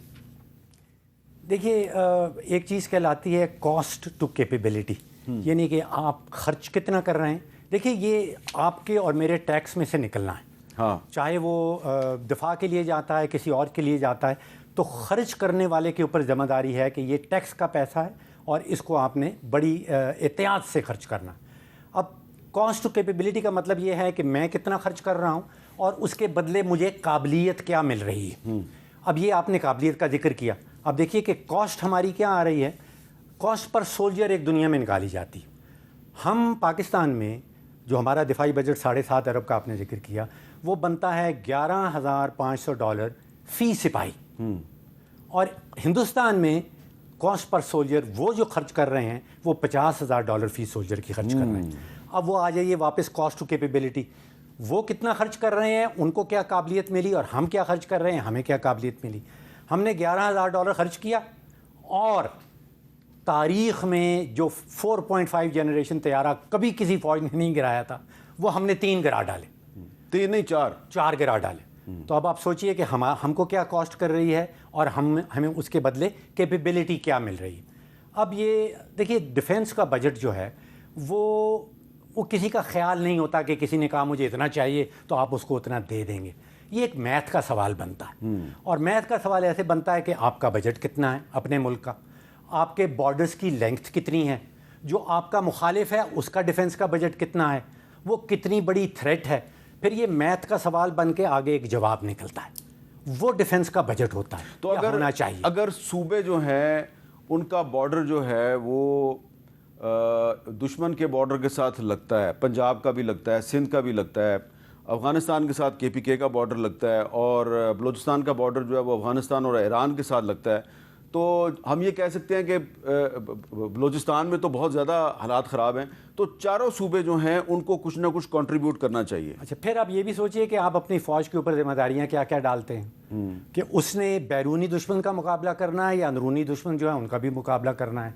دیکھیے ایک چیز کہلاتی ہے کاسٹ ٹو کیپیبلٹی, یعنی کہ آپ خرچ کتنا کر رہے ہیں. دیکھیے یہ آپ کے اور میرے ٹیکس میں سے نکلنا ہے. ہاں, چاہے وہ دفاع کے لیے جاتا ہے, کسی اور کے لیے جاتا ہے, تو خرچ کرنے والے کے اوپر ذمہ داری ہے کہ یہ ٹیکس کا پیسہ ہے اور اس کو آپ نے بڑی احتیاط سے خرچ کرنا. اب کاسٹ ٹو کیپیبلٹی کا مطلب یہ ہے کہ میں کتنا خرچ کر رہا ہوں اور اس کے بدلے مجھے قابلیت کیا مل رہی ہے. اب یہ آپ نے قابلیت کا ذکر کیا. اب دیکھیے کہ کاسٹ ہماری کیا آ رہی ہے. کاسٹ پر سولجر ایک دنیا میں نکالی جاتی. ہم پاکستان میں جو ہمارا دفاعی بجٹ $7.5 ارب کا آپ نے ذکر کیا, وہ بنتا ہے $11,500 فی سپاہی. اور ہندوستان میں کاسٹ پر سولجر وہ جو خرچ کر رہے ہیں وہ $50,000 فی سولجر کی خرچ کر رہے ہیں. اب وہ آ جائیے واپس کاسٹ ٹو کیپیبلٹی, وہ کتنا خرچ کر رہے ہیں, ان کو کیا قابلیت ملی اور ہم کیا خرچ کر رہے ہیں, ہمیں کیا قابلیت ملی. ہم نے $11,000 خرچ کیا اور تاریخ میں جو 4.5 جنریشن طیارہ کبھی کسی فوج نے نہیں گرایا تھا وہ ہم نے 3 گرا ڈالے. 3 نہیں 4 گرا ڈالے. تو اب آپ سوچئے کہ ہم کو کیا کاسٹ کر رہی ہے اور ہمیں اس کے بدلے کیپیبلٹی کیا مل رہی ہے. اب یہ دیکھیے ڈیفنس کا بجٹ جو ہے وہ کسی کا خیال نہیں ہوتا کہ کسی نے کہا مجھے اتنا چاہیے تو آپ اس کو اتنا دے دیں گے. یہ ایک میتھ کا سوال بنتا ہے, اور میتھ کا سوال ایسے بنتا ہے کہ آپ کا بجٹ کتنا ہے اپنے ملک کا, آپ کے بارڈرز کی لینگتھ کتنی ہے, جو آپ کا مخالف ہے اس کا ڈیفنس کا بجٹ کتنا ہے, وہ کتنی بڑی تھریٹ ہے. پھر یہ میتھ کا سوال بن کے آگے ایک جواب نکلتا ہے, وہ ڈیفنس کا بجٹ ہوتا ہے. تو اگر ہونا چاہیے, اگر صوبے جو ہیں ان کا بارڈر جو ہے وہ دشمن کے بارڈر کے ساتھ لگتا ہے, پنجاب کا بھی لگتا ہے, سندھ کا بھی لگتا ہے, افغانستان کے ساتھ KPK کا بارڈر لگتا ہے, اور بلوچستان کا بارڈر جو ہے وہ افغانستان اور ایران کے ساتھ لگتا ہے, تو ہم یہ کہہ سکتے ہیں کہ بلوچستان میں تو بہت زیادہ حالات خراب ہیں, تو چاروں صوبے جو ہیں ان کو کچھ نہ کچھ کنٹریبیوٹ کرنا چاہیے. اچھا پھر آپ یہ بھی سوچئے کہ آپ اپنی فوج کے اوپر ذمہ داریاں کیا کیا ڈالتے ہیں, کہ اس نے بیرونی دشمن کا مقابلہ کرنا ہے یا اندرونی دشمن جو ہے ان کا بھی مقابلہ کرنا ہے.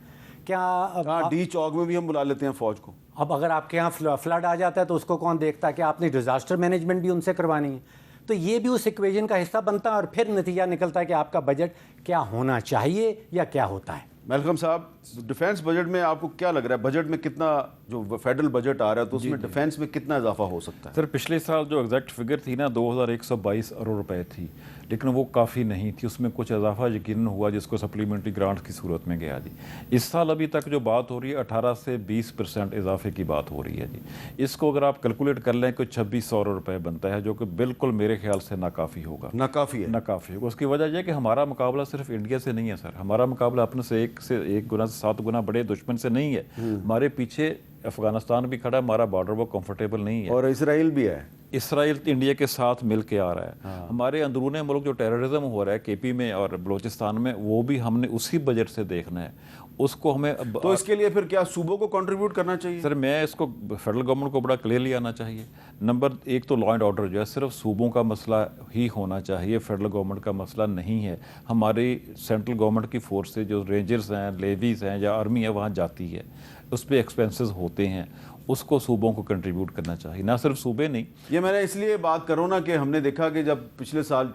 کیا ڈی چوک میں بھی ہم بلا لیتے ہیں فوج کو. اب اگر آپ کے یہاں فلڈ آ جاتا ہے تو اس کو کون دیکھتا ہے, کہ آپ نے ڈیزاسٹر مینجمنٹ بھی ان سے کروانی ہے. تو یہ بھی اس ایکویژن کا حصہ بنتا ہے, اور پھر نتیجہ نکلتا ہے کہ آپ کا بجٹ کیا ہونا چاہیے یا کیا ہوتا ہے. میلکم صاحب, ڈیفینس بجٹ میں آپ کو کیا لگ رہا ہے, بجٹ میں کتنا جو فیڈرل بجٹ آ رہا ہے تو اس میں ڈیفینس میں کتنا اضافہ ہو سکتا ہے؟ سر پچھلے سال جو ایگزیکٹ فگر تھی نا 2122 ارب روپے تھی, لیکن وہ کافی نہیں تھی, اس میں کچھ اضافہ یقیناً ہوا جس کو سپلیمنٹری گرانٹ کی صورت میں گیا جی. اس سال ابھی تک جو بات ہو رہی ہے 18 سے 20% اضافے کی بات ہو رہی ہے جی. اس کو اگر آپ کیلکولیٹ کر لیں کوئی 2600 ارب روپے بنتا ہے, جو کہ بالکل میرے خیال سے ناکافی ہوگا. ناکافی ہے, ناکافی ہوگا. اس کی وجہ یہ ہے کہ ہمارا مقابلہ صرف انڈیا سے نہیں ہے سر, ہمارا مقابلہ اپنے سے ایک گنا 7 گنا بڑے دشمن سے نہیں ہے. ہمارے پیچھے افغانستان بھی کھڑا ہے, ہمارا بارڈر وہ کمفرٹیبل نہیں ہے, اور اسرائیل بھی ہے. اسرائیل انڈیا کے ساتھ مل کے آ رہا ہے. ہمارے اندرون ملک جو ٹیررزم ہو رہا ہے KP میں اور بلوچستان میں, وہ بھی ہم نے اسی بجٹ سے دیکھنا ہے. اس کو ہمیں تو اس کے لیے پھر کیا صوبوں کو کنٹریبیوٹ کرنا چاہیے؟ سر میں اس کو فیڈرل گورنمنٹ کو بڑا کلیئرلی آنا چاہیے. نمبر 1 تو لا اینڈ آرڈر جو ہے صرف صوبوں کا مسئلہ ہی ہونا چاہیے, فیڈرل گورنمنٹ کا مسئلہ نہیں ہے. ہماری سینٹرل گورنمنٹ کی فورسز جو رینجرز ہیں, لیویز ہیں یا آرمی ہے وہاں جاتی ہے, اس پہ ایکسپینسز ہوتے ہیں, اس کو صوبوں کو کنٹریبیوٹ کرنا چاہیے, نہ صرف صوبے نہیں. یہ میں نے اس لیے بات کروں نا کہ ہم نے دیکھا کہ جب پچھلے سال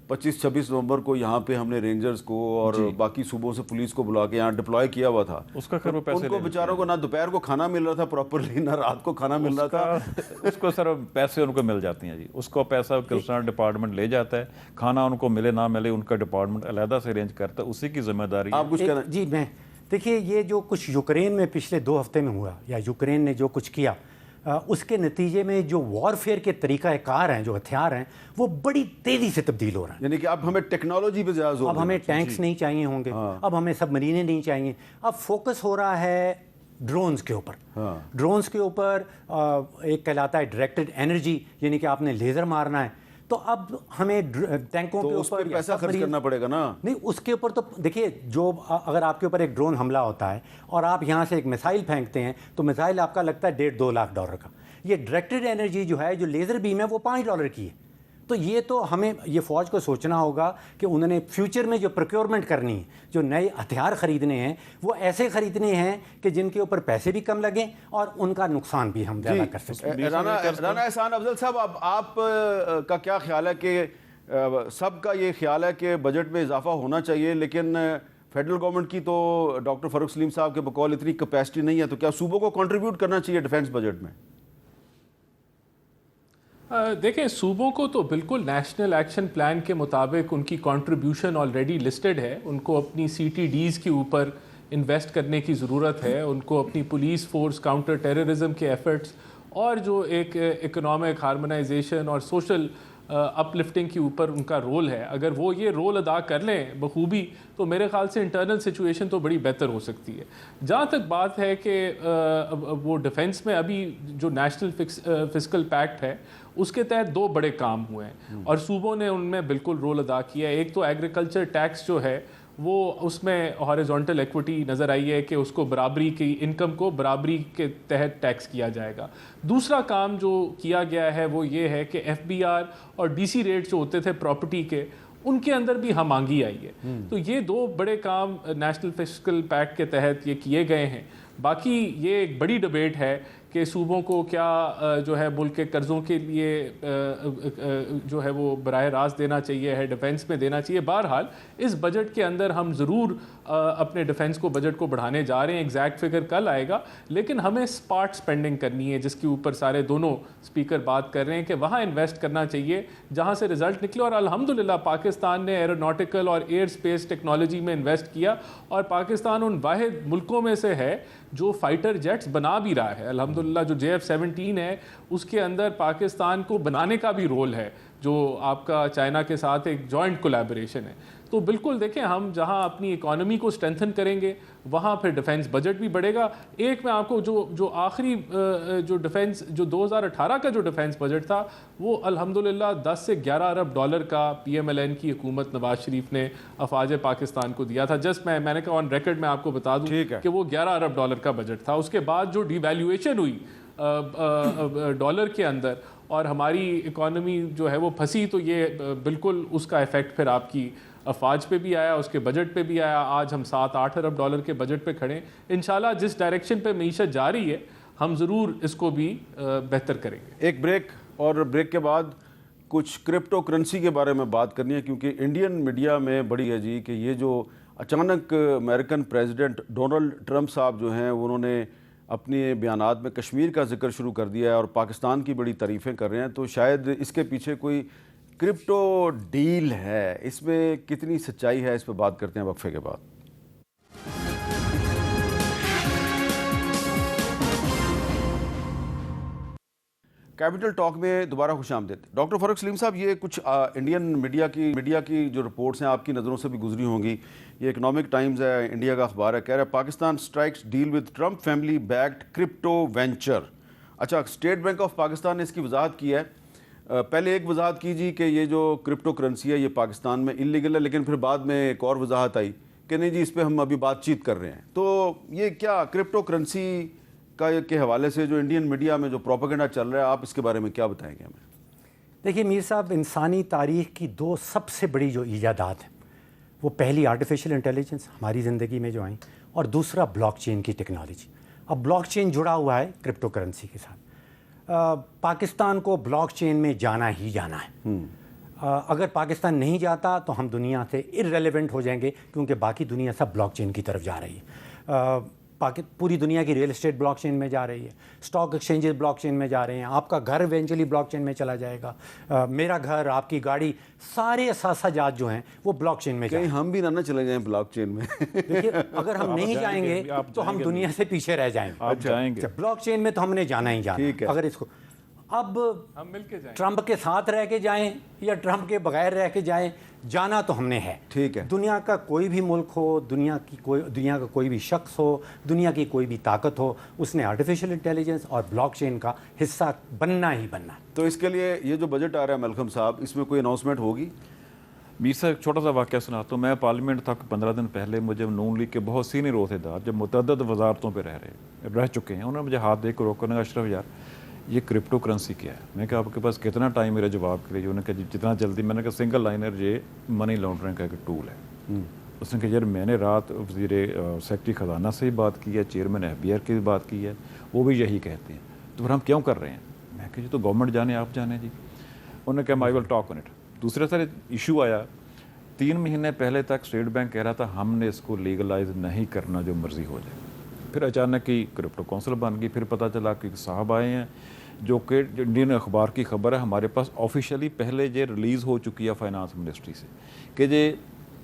25-26 نومبر کو یہاں پہ ہم نے رینجرز کو اور باقی صوبوں سے پولیس کو بلا کے یہاں ڈپلوائے کیا ہوا تھا, اس کا خیر وہ پیسے ان کو بیچاروں کو نہ دوپہر کو کھانا مل رہا تھا پراپرلی, نہ رات کو کھانا مل رہا تھا. اس کو سر پیسے ان کو مل جاتے ہیں جی, اس کو پیسہ کنسرن ڈپارٹمنٹ لے جاتا ہے, کھانا ان کو ملے نہ ملے ان کا ڈپارٹمنٹ علیحدہ سے ارینج کرتا ہے, اسی کی ذمہ داری. آپ کچھ کہنا؟ جی میں دیکھیے, یہ جو کچھ یوکرین میں پچھلے 2 ہفتے میں ہوا, یا یوکرین نے جو کچھ کیا, اس کے نتیجے میں جو وارفیئر کے طریقہ کار ہیں, جو ہتھیار ہیں, وہ بڑی تیزی سے تبدیل ہو رہے ہیں. یعنی کہ اب ہمیں ٹیکنالوجی پہ زیادہ زور, اب ہمیں ٹینکس نہیں چاہیے ہوں گے, اب ہمیں سب مرینے نہیں چاہیے, اب فوکس ہو رہا ہے ڈرونز کے اوپر. ڈرونز کے اوپر ایک کہلاتا ہے ڈائریکٹڈ انرجی, یعنی کہ آپ نے لیزر مارنا ہے, تو اب ہمیں ٹینکوں کے اوپر پیسہ خرچ کرنا پڑے گا نا. نہیں, اس کے اوپر تو دیکھیے, جو اگر آپ کے اوپر ایک ڈرون حملہ ہوتا ہے اور آپ یہاں سے ایک میسائل پھینکتے ہیں, تو میسائل آپ کا لگتا ہے $1.5-2 لاکھ کا. یہ ڈائریکٹڈ انرجی جو ہے, جو لیزر بیم ہے, وہ $5 کی ہے. تو یہ تو ہمیں یہ فوج کو سوچنا ہوگا کہ انہوں نے فیوچر میں جو پروکیورمنٹ کرنی ہے, جو نئے ہتھیار خریدنے ہیں, وہ ایسے خریدنے ہیں کہ جن کے اوپر پیسے بھی کم لگیں اور ان کا نقصان بھی ہم زیادہ کر سکیں. رانا احسان افضل صاحب, آپ کا کیا خیال ہے کہ سب کا یہ خیال ہے کہ بجٹ میں اضافہ ہونا چاہیے, لیکن فیڈرل گورنمنٹ کی تو ڈاکٹر فاروق سلیم صاحب کے بقول اتنی کیپیسٹی نہیں ہے, تو کیا صوبوں کو کنٹریبیوٹ کرنا چاہیے ڈیفینس بجٹ میں؟ دیکھیں, صوبوں کو تو بالکل نیشنل ایکشن پلان کے مطابق ان کی کنٹریبیوشن آلریڈی لسٹڈ ہے. ان کو اپنی CTDs کے اوپر انویسٹ کرنے کی ضرورت ہے, ان کو اپنی پولیس فورس, کاؤنٹر ٹیررزم کے ایفرٹس, اور جو ایک اکنامک ہارمونائزیشن اور سوشل اپ لفٹنگ کے اوپر ان کا رول ہے. اگر وہ یہ رول ادا کر لیں بخوبی, تو میرے خیال سے انٹرنل سچویشن تو بڑی بہتر ہو سکتی ہے. جہاں تک بات ہے کہ وہ ڈیفنس میں ابھی جو نیشنل فسکل پیکٹ ہے, اس کے تحت 2 بڑے کام ہوئے ہیں, اور صوبوں نے ان میں بالکل رول ادا کیا ہے. ایک تو ایگریکلچر ٹیکس جو ہے, وہ اس میں ہاریزونٹل ایکوٹی نظر آئی ہے کہ اس کو برابری کی انکم کو برابری کے تحت ٹیکس کیا جائے گا. دوسرا کام جو کیا گیا ہے وہ یہ ہے کہ FBR اور DC ریٹ جو ہوتے تھے پراپرٹی کے, ان کے اندر بھی ہم آنگی آئی ہے. تو یہ 2 بڑے کام نیشنل فسکل پیکٹ کے تحت یہ کیے گئے ہیں. باقی یہ ایک بڑی ڈبیٹ ہے کہ صوبوں کو کیا جو ہے ملک کے قرضوں کے لیے جو ہے وہ براہ راست دینا چاہیے ہے، ڈیفنس میں دینا چاہیے. بہرحال اس بجٹ کے اندر ہم ضرور اپنے ڈیفنس کو بجٹ کو بڑھانے جا رہے ہیں. ایگزیکٹ فگر کل آئے گا، لیکن ہمیں اسپارٹ سپینڈنگ کرنی ہے جس کے اوپر سارے دونوں اسپیکر بات کر رہے ہیں کہ وہاں انویسٹ کرنا چاہیے جہاں سے رزلٹ نکلے. اور الحمدللہ پاکستان نے ایروناٹیکل اور ایئر اسپیس ٹیکنالوجی میں انویسٹ کیا، اور پاکستان ان واحد ملکوں میں سے ہے جو فائٹر جیٹس بنا بھی رہا ہے. الحمدللہ جو JF-17 ہے اس کے اندر پاکستان کو بنانے کا بھی رول ہے، جو آپ کا چائنا کے ساتھ ایک جوائنٹ کولیبوریشن ہے. تو بالکل دیکھیں، ہم جہاں اپنی اکانومی کو اسٹرینتھن کریں گے وہاں پھر ڈیفنس بجٹ بھی بڑھے گا. ایک میں آپ کو جو آخری جو ڈیفنس جو 2018 کا جو ڈیفنس بجٹ تھا وہ الحمدللہ 10 سے 11 ارب ڈالر کا PMLN کی حکومت نواز شریف نے افواج پاکستان کو دیا تھا. جسٹ میں نے کہا آن ریکارڈ میں آپ کو بتا دوں کہ وہ 11 ارب ڈالر کا بجٹ تھا. اس کے بعد جو ڈی ویلیویشن ہوئی ڈالر کے اندر اور ہماری اکانومی جو ہے وہ پھنسی، تو یہ بالکل اس کا ایفیکٹ پھر آپ کی افواج پہ بھی آیا، اس کے بجٹ پہ بھی آیا. آج ہم 7-8 ارب ڈالر کے بجٹ پہ کھڑے ہیں. انشاءاللہ جس ڈائریکشن پہ معیشت جا رہی ہے ہم ضرور اس کو بھی بہتر کریں گے. ایک بریک، اور بریک کے بعد کچھ کرپٹو کرنسی کے بارے میں بات کرنی ہے، کیونکہ انڈین میڈیا میں بڑی ہے جی کہ یہ جو اچانک امریکن پریزیڈنٹ ڈونلڈ ٹرمپ صاحب جو ہیں انہوں نے اپنے بیانات میں کشمیر کا ذکر شروع کر دیا ہے اور پاکستان کی بڑی تعریفیں کر رہے ہیں. تو شاید اس کے پیچھے کوئی کرپٹو ڈیل ہے، اس میں کتنی سچائی ہے، اس پہ بات کرتے ہیں وقفے کے بعد. کیپٹل ٹاک میں دوبارہ خوش آمدید. ڈاکٹر فاروق سلیم صاحب، یہ کچھ انڈین میڈیا کی جو رپورٹس ہیں آپ کی نظروں سے بھی گزری ہوں گی. یہ اکنامک ٹائمز ہے، انڈیا کا اخبار ہے، کہہ رہا ہے Pakistan strikes deal with Trump family backed crypto venture. اچھا، اسٹیٹ بینک آف پاکستان نے اس کی وضاحت کی ہے. پہلے ایک وضاحت کیجیے کہ یہ جو کرپٹو کرنسی ہے یہ پاکستان میں انلیگل ہے، لیکن پھر بعد میں ایک اور وضاحت آئی کہ نہیں جی اس پہ ہم ابھی بات چیت کر رہے ہیں. تو یہ کیا کرپٹو کرنسی کے حوالے سے جو انڈین میڈیا میں جو پروپیگنڈا چل رہا ہے، آپ اس کے بارے میں کیا بتائیں گے ہمیں؟ دیکھیے میر صاحب، انسانی تاریخ کی دو سب سے بڑی جو ایجادات ہیں وہ پہلی آرٹیفیشل انٹیلیجنس ہماری زندگی میں جو آئیں، اور دوسرا بلاک چین کی ٹیکنالوجی. اب بلاک چین جڑا ہوا ہے کرپٹو کرنسی کے ساتھ. پاکستان کو بلاک چین میں جانا ہی جانا ہے. اگر پاکستان نہیں جاتا تو ہم دنیا سے ارریلیونٹ ہو جائیں گے، کیونکہ باقی دنیا سب بلاک چین کی طرف جا رہی ہے. پوری دنیا کی ریل اسٹیٹ بلاک چین میں جا رہی ہے، اسٹاک ایکسچینجز بلاک چین میں جا رہے ہیں. آپ کا گھر ایونچولی بلاک چین میں چلا جائے گا. میرا گھر، آپ کی گاڑی، سارے اثاثہ جات جو ہیں وہ بلاک چین میں جائیں. کہیں ہم بھی نہ چلے جائیں بلاک چین میں. دیکھیے، اگر ہم نہیں جائیں گے تو ہم دنیا سے پیچھے رہ جائیں گے. آپ جائیں گے بلاک چین میں تو ہم نے جانا ہی جانا. اگر اس کو اب ہم مل کے جائیں، ٹرمپ کے ساتھ رہ کے جائیں یا ٹرمپ کے بغیر رہ کے جائیں، جانا تو ہم نے ہے. ٹھیک ہے. دنیا کا کوئی بھی ملک ہو، دنیا کا کوئی بھی شخص ہو، دنیا کی کوئی بھی طاقت ہو، اس نے آرٹیفیشل انٹیلیجنس اور بلاک چین کا حصہ بننا ہی بننا. تو اس کے لیے یہ جو بجٹ آ رہا ہے ملکم صاحب، اس میں کوئی اناؤنسمنٹ ہوگی؟ میر صاحب ایک چھوٹا سا واقعہ سناتا ہوں. میں پارلیمنٹ تک 15 دن پہلے مجھے نون لیگ کے بہت سینئر عہدیدار جب متعدد وزارتوں پہ رہ چکے ہیں، انہوں نے مجھے ہاتھ دے کر روکا، نے کہا اشرف یار یہ کرپٹو کرنسی کیا ہے؟ میں کہا آپ کے پاس کتنا ٹائم میرا جواب کے لیے؟ انہوں نے کہا جتنا جلدی. میں نے کہا سنگل لائنر یہ منی لانڈرنگ کا ایک ٹول ہے. اس نے کہا یار میں نے رات وزیر سیکرٹری خزانہ سے بھی بات کی ہے، چیئرمین FBR کی بھی بات کی ہے، وہ بھی یہی کہتے ہیں، تو پھر ہم کیوں کر رہے ہیں؟ میں کہا جی تو گورنمنٹ جانے، آپ جانے جی. انہوں نے کہا آئی ول ٹاک آن اٹ. دوسرے سر ایشو آیا 3 مہینے پہلے تک اسٹیٹ بینک کہہ رہا تھا ہم نے اس کو لیگلائز نہیں کرنا، جو مرضی ہو جائے. پھر اچانک ہی کرپٹو کونسل بن گئی. پھر پتہ چلا کہ صاحب آئے ہیں جو کہ انڈین اخبار کی خبر ہے، ہمارے پاس آفیشیلی پہلے یہ ریلیز ہو چکی ہے فائنانس منسٹری سے، کہ یہ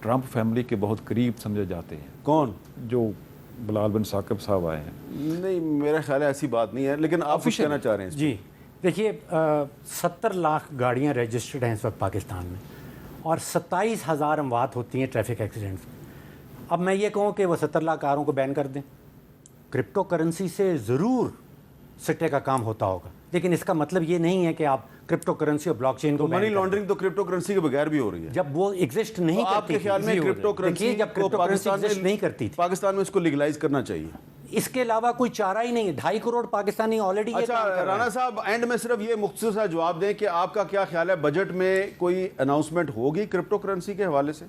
ٹرمپ فیملی کے بہت قریب سمجھے جاتے ہیں. کون؟ جو بلال بن ثاقب صاحب آئے ہیں. نہیں، میرا خیال ہے ایسی بات نہیں ہے، لیکن آپ کچھ کہنا چاہ رہے ہیں. جی دیکھیے، 70 لاکھ گاڑیاں رجسٹرڈ ہیں اس وقت پاکستان میں، اور 27,000 اموات ہوتی ہیں ٹریفک ایکسیڈنٹس میں. اب میں یہ کہوں کہ وہ 70 لاکھ کاروں کو بین کر دیں، کرپٹو کرنسی سے ضرور سٹے کا کام ہوتا ہوگا، لیکن اس کا مطلب یہ نہیں ہے کہ آپ کرپٹو کرنسی اور بلاک چین کو منی لانڈرنگ تو کرپٹو کرنسی کے بغیر بھی ہو رہی ہے. جب وہ ایگزسٹ نہیں کرتی، آپ کے خیال میں کرپٹو کرنسی جب کرپٹو کرنسی ایگزسٹ نہیں کرتی تھی پاکستان میں اس کو لیگلائز کرنا چاہیے، اس کے علاوہ کوئی چارہ ہی نہیں ہے. 2.5 کروڑ پاکستانی آلریڈی. اچھا رانا صاحب، اینڈ میں صرف یہ مختصر سا جواب دیں کہ آپ کا کیا خیال ہے، بجٹ میں کوئی اناؤنسمنٹ ہوگی کرپٹو کرنسی کے حوالے سے؟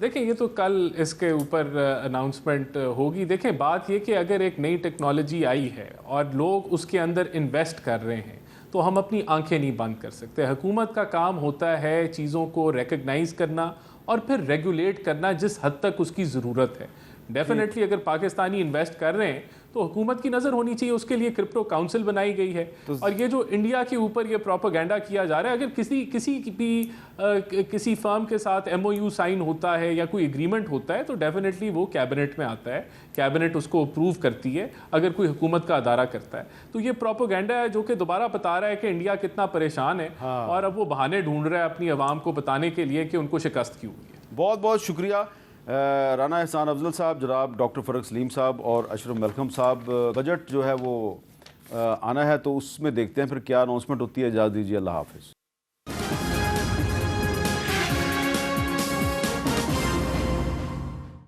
دیکھیں یہ تو کل اس کے اوپر اناؤنسمنٹ ہوگی. دیکھیں بات یہ کہ اگر ایک نئی ٹیکنالوجی آئی ہے اور لوگ اس کے اندر انویسٹ کر رہے ہیں تو ہم اپنی آنکھیں نہیں بند کر سکتے. حکومت کا کام ہوتا ہے چیزوں کو ریکگنائز کرنا اور پھر ریگولیٹ کرنا جس حد تک اس کی ضرورت ہے. ڈیفینیٹلی اگر پاکستانی انویسٹ کر رہے ہیں تو حکومت کی نظر ہونی چاہیے, اس کے لیے کرپٹو کاؤنسل بنائی گئی ہے. اور یہ جو انڈیا کے اوپر یہ پروپیگنڈا کیا جا رہا ہے, اگر کسی فرم کے ساتھ ایم او یو سائن ہوتا ہے یا کوئی ایگریمنٹ ہوتا ہے تو ڈیفینیٹلی وہ کیبنٹ میں آتا ہے, کیبنٹ اس کو اپروو کرتی ہے اگر کوئی حکومت کا ادارہ کرتا ہے. تو یہ پروپیگنڈا ہے جو کہ دوبارہ بتا رہا ہے کہ انڈیا کتنا پریشان ہے اور اب وہ بہانے ڈھونڈ رہا ہے اپنی عوام کو بتانے کے لیے کہ ان کو شکست کیوں ہوئی ہے. بہت بہت شکریہ رانا احسان افضل صاحب, جناب ڈاکٹر فرق سلیم صاحب اور اشرف ملکم صاحب. بجٹ جو ہے وہ آنا ہے تو اس میں دیکھتے ہیں پھر کیا اناؤنسمنٹ ہوتی ہے. اجازت دیجیے, اللہ حافظ.